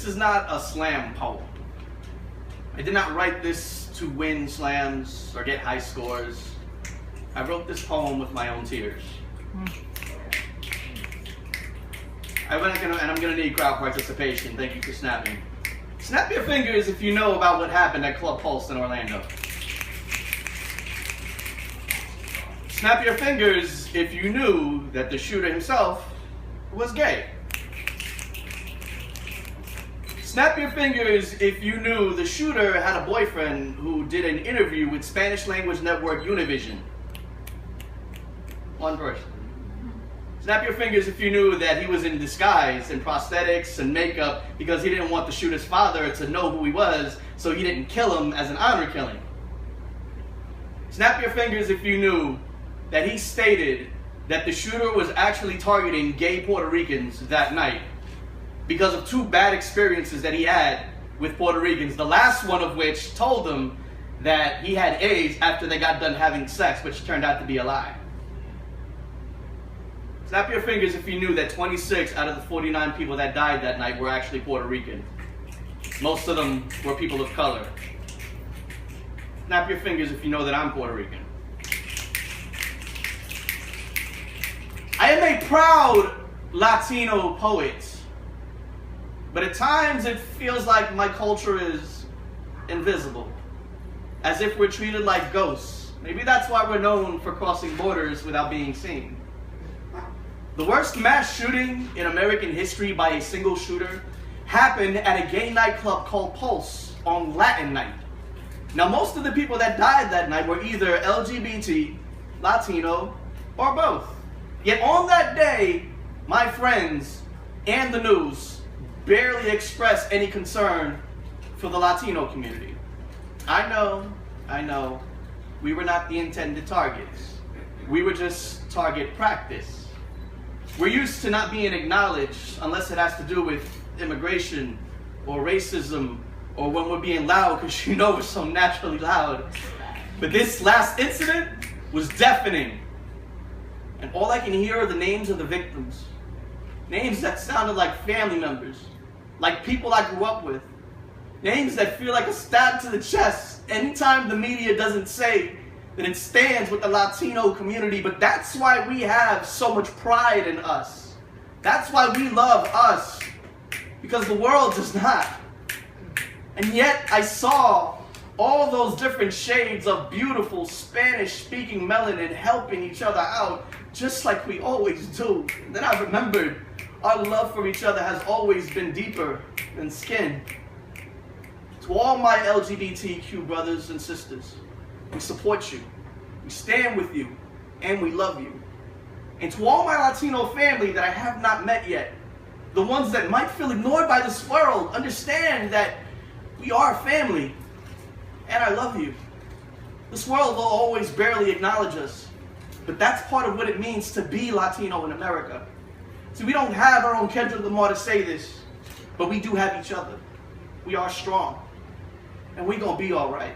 This is not a slam poem. I did not write this to win slams or get high scores. I wrote this poem with my own tears. I'm gonna need crowd participation. Thank you for snapping. Snap your fingers if you know about what happened at Club Pulse in Orlando. Snap your fingers if you knew that the shooter himself was gay. Snap your fingers if you knew the shooter had a boyfriend who did an interview with Spanish language network Univision. One person. Snap your fingers if you knew that he was in disguise and prosthetics and makeup because he didn't want the shooter's father to know who he was, so he didn't kill him as an honor killing. Snap your fingers if you knew that he stated that the shooter was actually targeting gay Puerto Ricans that night because of two bad experiences that he had with Puerto Ricans, the last one of which told him that he had AIDS after they got done having sex, which turned out to be a lie. Snap your fingers if you knew that 26 out of the 49 people that died that night were actually Puerto Rican. Most of them were people of color. Snap your fingers if you know that I'm Puerto Rican. I am a proud Latino poet, but at times it feels like my culture is invisible, as if we're treated like ghosts. Maybe that's why we're known for crossing borders without being seen. The worst mass shooting in American history by a single shooter happened at a gay nightclub called Pulse on Latin Night. Now, most of the people that died that night were either LGBT, Latino, or both. Yet on that day, my friends and the news barely expressed any concern for the Latino community. I know, we were not the intended targets. We were just target practice. We're used to not being acknowledged unless it has to do with immigration or racism or when we're being loud, because you know we're so naturally loud. But this last incident was deafening. And all I can hear are the names of the victims. Names that sounded like family members, like people I grew up with. Names that feel like a stab to the chest anytime the media doesn't say that it stands with the Latino community. But that's why we have so much pride in us. That's why we love us, because the world does not. And yet I saw all those different shades of beautiful Spanish-speaking melanin helping each other out, just like we always do. And then I remembered our love for each other has always been deeper than skin. To all my LGBTQ brothers and sisters, we support you, we stand with you, and we love you. And to all my Latino family that I have not met yet, the ones that might feel ignored by this world, understand that we are family, and I love you. This world will always barely acknowledge us, but that's part of what it means to be Latino in America. See, we don't have our own Kendrick Lamar to say this, but we do have each other. We are strong, and we're gonna be all right.